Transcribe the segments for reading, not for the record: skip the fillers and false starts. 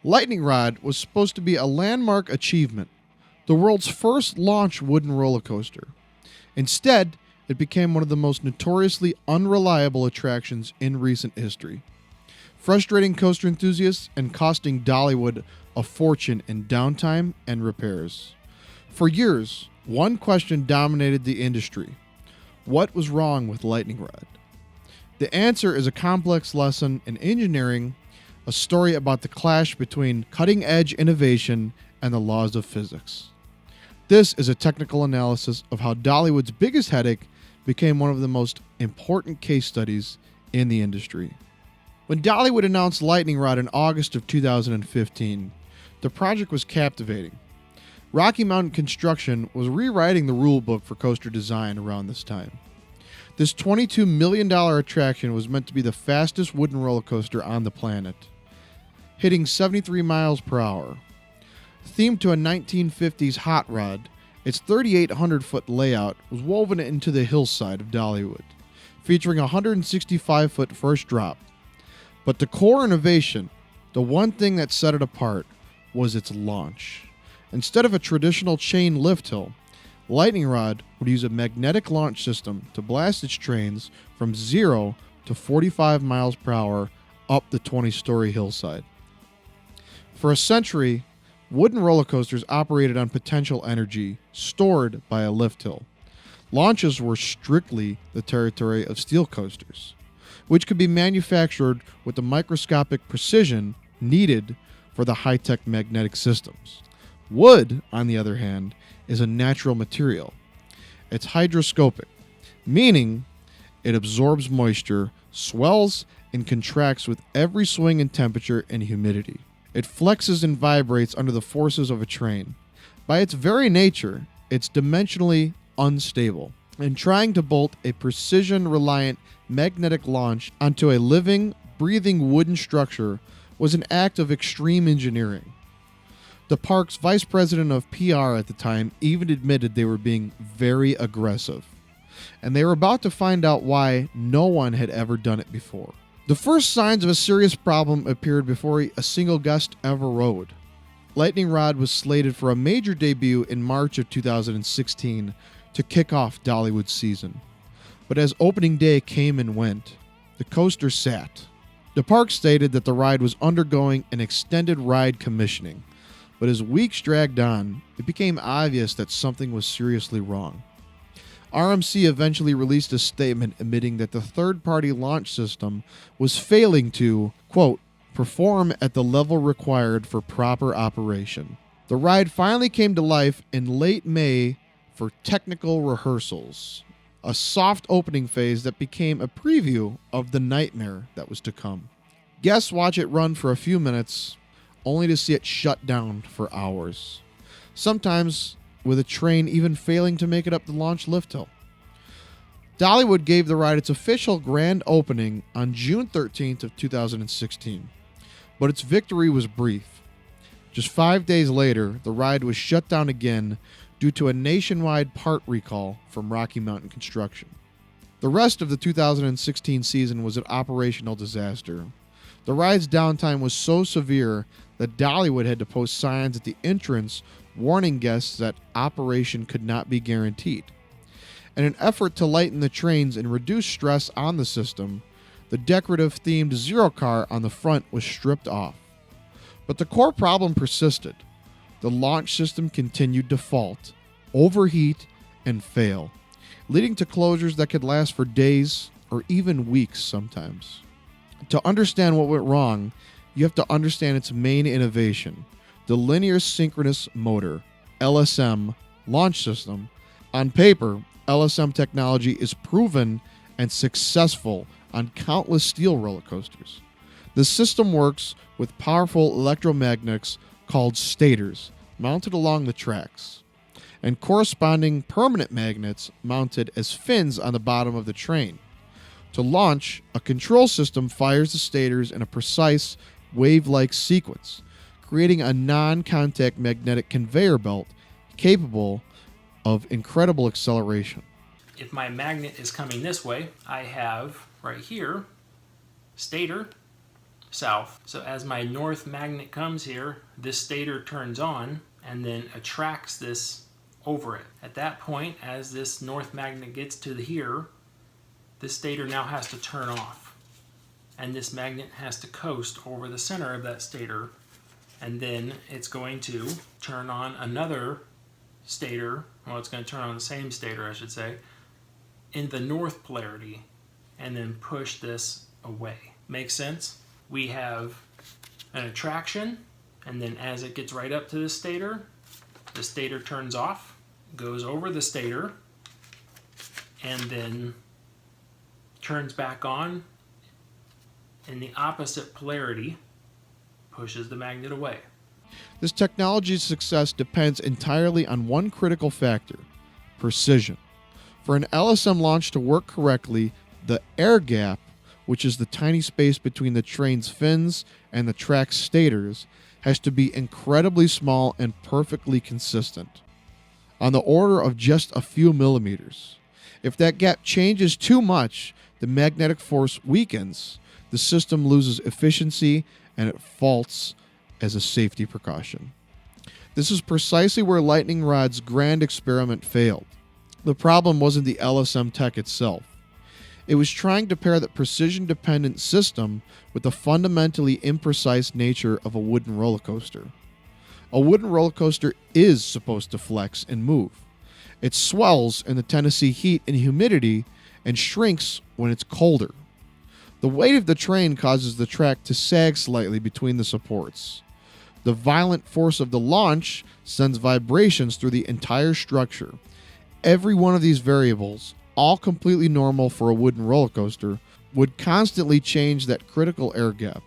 Lightning Rod was supposed to be a landmark achievement, the world's first launch wooden roller coaster. Instead, it became one of the most notoriously unreliable attractions in recent history, frustrating coaster enthusiasts and costing Dollywood a fortune in downtime and repairs. For years, one question dominated the industry: what was wrong with Lightning Rod? The answer is a complex lesson in engineering, a story about the clash between cutting edge innovation and the laws of physics. This is a technical analysis of how Dollywood's biggest headache became one of the most important case studies in the industry. When Dollywood announced Lightning Rod in August of 2015, the project was captivating. Rocky Mountain Construction was rewriting the rule book for coaster design around this time. This $22 million attraction was meant to be the fastest wooden roller coaster on the planet, hitting 73 miles per hour. Themed to a 1950s hot rod, its 3,800-foot layout was woven into the hillside of Dollywood, featuring a 165-foot first drop. But the core innovation, the one thing that set it apart, was its launch. Instead of a traditional chain lift hill, Lightning Rod would use a magnetic launch system to blast its trains from 0 to 45 miles per hour up the 20-story hillside. For a century, wooden roller coasters operated on potential energy stored by a lift hill. Launches were strictly the territory of steel coasters, which could be manufactured with the microscopic precision needed for the high-tech magnetic systems. Wood, on the other hand, is a natural material. It's hygroscopic, meaning it absorbs moisture, swells, and contracts with every swing in temperature and humidity. It flexes and vibrates under the forces of a train. By its very nature, it's dimensionally unstable, and trying to bolt a precision-reliant magnetic launch onto a living, breathing wooden structure was an act of extreme engineering. The park's vice president of PR at the time even admitted they were being very aggressive, and they were about to find out why no one had ever done it before. The first signs of a serious problem appeared before a single guest ever rode. Lightning Rod was slated for a major debut in March of 2016 to kick off Dollywood's season. But as opening day came and went, the coaster sat. The park stated that the ride was undergoing an extended ride commissioning, but as weeks dragged on, it became obvious that something was seriously wrong. RMC eventually released a statement admitting that the third-party launch system was failing to, quote, perform at the level required for proper operation. The ride finally came to life in late May for technical rehearsals, a soft opening phase that became a preview of the nightmare that was to come. Guests watch it run for a few minutes, only to see it shut down for hours, sometimes with a train even failing to make it up the launch lift hill. Dollywood gave the ride its official grand opening on June 13th of 2016, but its victory was brief. Just 5 days later, the ride was shut down again due to a nationwide part recall from Rocky Mountain Construction. The rest of the 2016 season was an operational disaster. The ride's downtime was so severe that Dollywood had to post signs at the entrance warning guests that operation could not be guaranteed. In an effort to lighten the trains and reduce stress on the system, the decorative themed Zero car on the front was stripped off. But the core problem persisted. The launch system continued to fault, overheat, and fail, leading to closures that could last for days or even weeks sometimes. To understand what went wrong, you have to understand its main innovation, the linear synchronous motor, LSM, launch system. On paper, LSM technology is proven and successful on countless steel roller coasters. The system works with powerful electromagnets called stators mounted along the tracks, and corresponding permanent magnets mounted as fins on the bottom of the train. To launch, a control system fires the stators in a precise wave-like sequence, creating a non-contact magnetic conveyor belt capable of incredible acceleration. If my magnet is coming this way, I have right here stator, south. So as my north magnet comes here, this stator turns on and then attracts this over it. At that point, as this north magnet gets to here, this stator now has to turn off. And this magnet has to coast over the center of that stator. And then it's going to turn on another stator. Well, it's going to turn on the same stator, I should say, in the north polarity, and then push this away. Makes sense? We have an attraction, and then as it gets right up to the stator turns off, goes over the stator, and then turns back on in the opposite polarity, pushes the magnet away. This technology's success depends entirely on one critical factor: precision. For an LSM launch to work correctly, the air gap, which is the tiny space between the train's fins and the track's stators, has to be incredibly small and perfectly consistent, on the order of just a few millimeters. If that gap changes too much, the magnetic force weakens, the system loses efficiency, and it faults as a safety precaution. This is precisely where Lightning Rod's grand experiment failed. The problem wasn't the LSM tech itself. It was trying to pair that precision-dependent system with the fundamentally imprecise nature of a wooden roller coaster. A wooden roller coaster is supposed to flex and move. It swells in the Tennessee heat and humidity and shrinks when it's colder. The weight of the train causes the track to sag slightly between the supports. The violent force of the launch sends vibrations through the entire structure. Every one of these variables, all completely normal for a wooden roller coaster, would constantly change that critical air gap.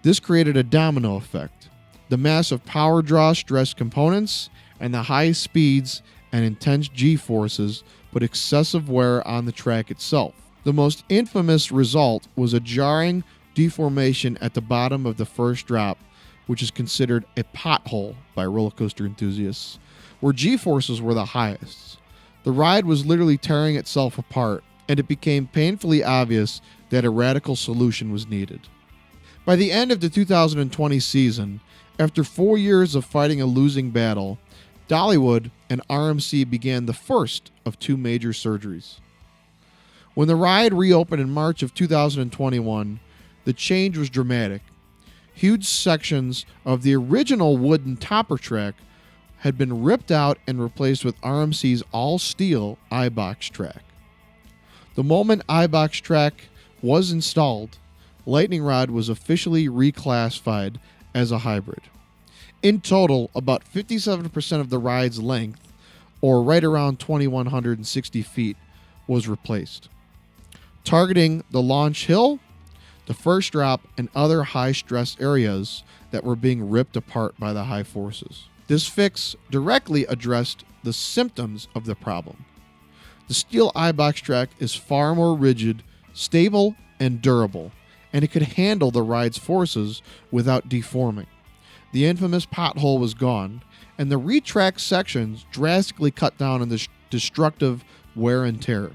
This created a domino effect. The massive power draw stressed components, and the high speeds and intense G-forces put excessive wear on the track itself. The most infamous result was a jarring deformation at the bottom of the first drop, which is considered a pothole by roller coaster enthusiasts, where G-forces were the highest. The ride was literally tearing itself apart, and it became painfully obvious that a radical solution was needed. By the end of the 2020 season, after 4 years of fighting a losing battle, Dollywood and RMC began the first of 2 major surgeries. When the ride reopened in March of 2021, the change was dramatic. Huge sections of the original wooden topper track had been ripped out and replaced with RMC's all-steel iBox track. The moment iBox track was installed, Lightning Rod was officially reclassified as a hybrid. In total, about 57% of the ride's length, or right around 2,160 feet, was replaced, targeting the launch hill, the first drop, and other high-stress areas that were being ripped apart by the high forces. This fix directly addressed the symptoms of the problem. The steel iBox track is far more rigid, stable, and durable, and it could handle the ride's forces without deforming. The infamous pothole was gone, and the retrack sections drastically cut down on the destructive wear and tear.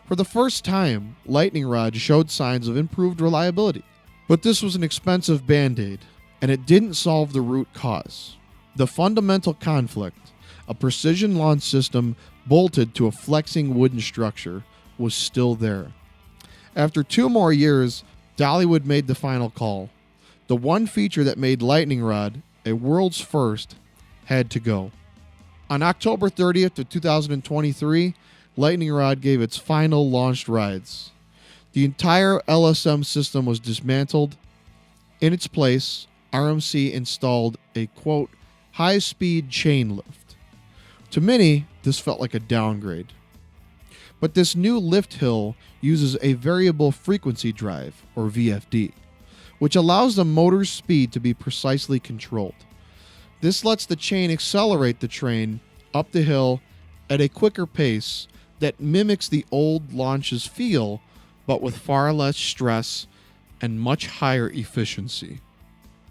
For the first time, Lightning Rod showed signs of improved reliability. But this was an expensive band-aid, and it didn't solve the root cause. The fundamental conflict, a precision launch system bolted to a flexing wooden structure, was still there. After 2 more years, Dollywood made the final call. The one feature that made Lightning Rod a world's first had to go. On October 30th of 2023, Lightning Rod gave its final launched rides. The entire LSM system was dismantled. In its place, RMC installed a, quote, high-speed chain lift. To many, this felt like a downgrade. But this new lift hill uses a variable frequency drive, or VFD, which allows the motor's speed to be precisely controlled. This lets the chain accelerate the train up the hill at a quicker pace that mimics the old launch's feel, but with far less stress and much higher efficiency.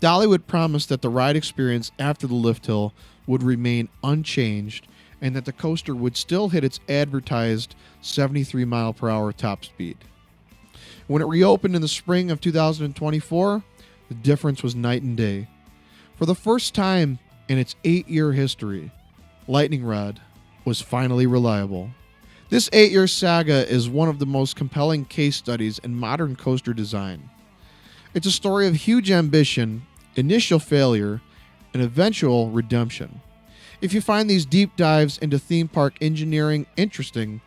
Dollywood promised that the ride experience after the lift hill would remain unchanged and that the coaster would still hit its advertised 73 mile per hour top speed. When it reopened in the spring of 2024, The difference was night and day. For the first time in its 8-year history, Lightning Rod was finally reliable. This 8-year saga is one of the most compelling case studies in modern coaster design. It's a story of huge ambition, initial failure, and eventual redemption. If you find these deep dives into theme park engineering interesting,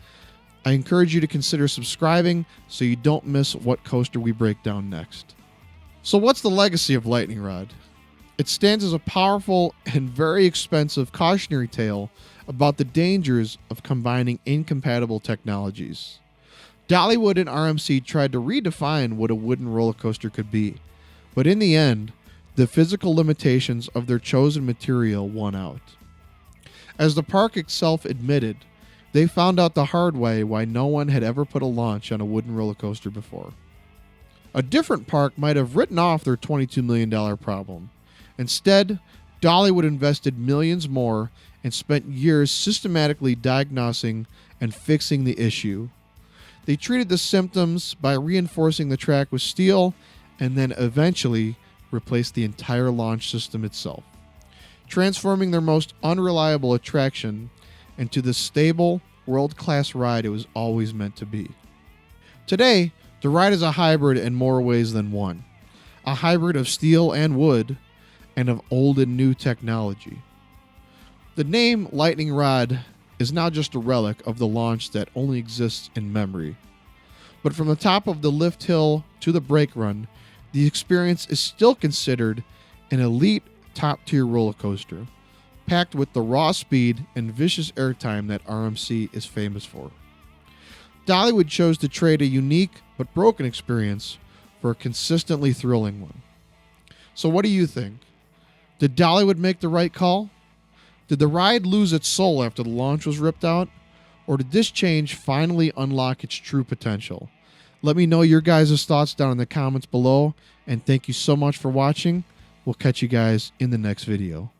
I encourage you to consider subscribing so you don't miss what coaster we break down next. So what's the legacy of Lightning Rod? It stands as a powerful and very expensive cautionary tale about the dangers of combining incompatible technologies. Dollywood and RMC tried to redefine what a wooden roller coaster could be, but in the end, the physical limitations of their chosen material won out. As the park itself admitted, they found out the hard way why no one had ever put a launch on a wooden roller coaster before. A different park might have written off their $22 million problem. Instead, Dollywood invested millions more and spent years systematically diagnosing and fixing the issue. They treated the symptoms by reinforcing the track with steel and then eventually replaced the entire launch system itself, transforming their most unreliable attraction into the stable, world-class ride it was always meant to be. Today, the ride is a hybrid in more ways than one. A hybrid of steel and wood, and of old and new technology. The name Lightning Rod is now just a relic of the launch that only exists in memory. But from the top of the lift hill to the brake run, the experience is still considered an elite top-tier roller coaster, packed with the raw speed and vicious airtime that RMC is famous for. Dollywood chose to trade a unique but broken experience for a consistently thrilling one. So what do you think? Did Dollywood make the right call? Did the ride lose its soul after the launch was ripped out? Or did this change finally unlock its true potential? Let me know your guys' thoughts down in the comments below, and thank you so much for watching. We'll catch you guys in the next video.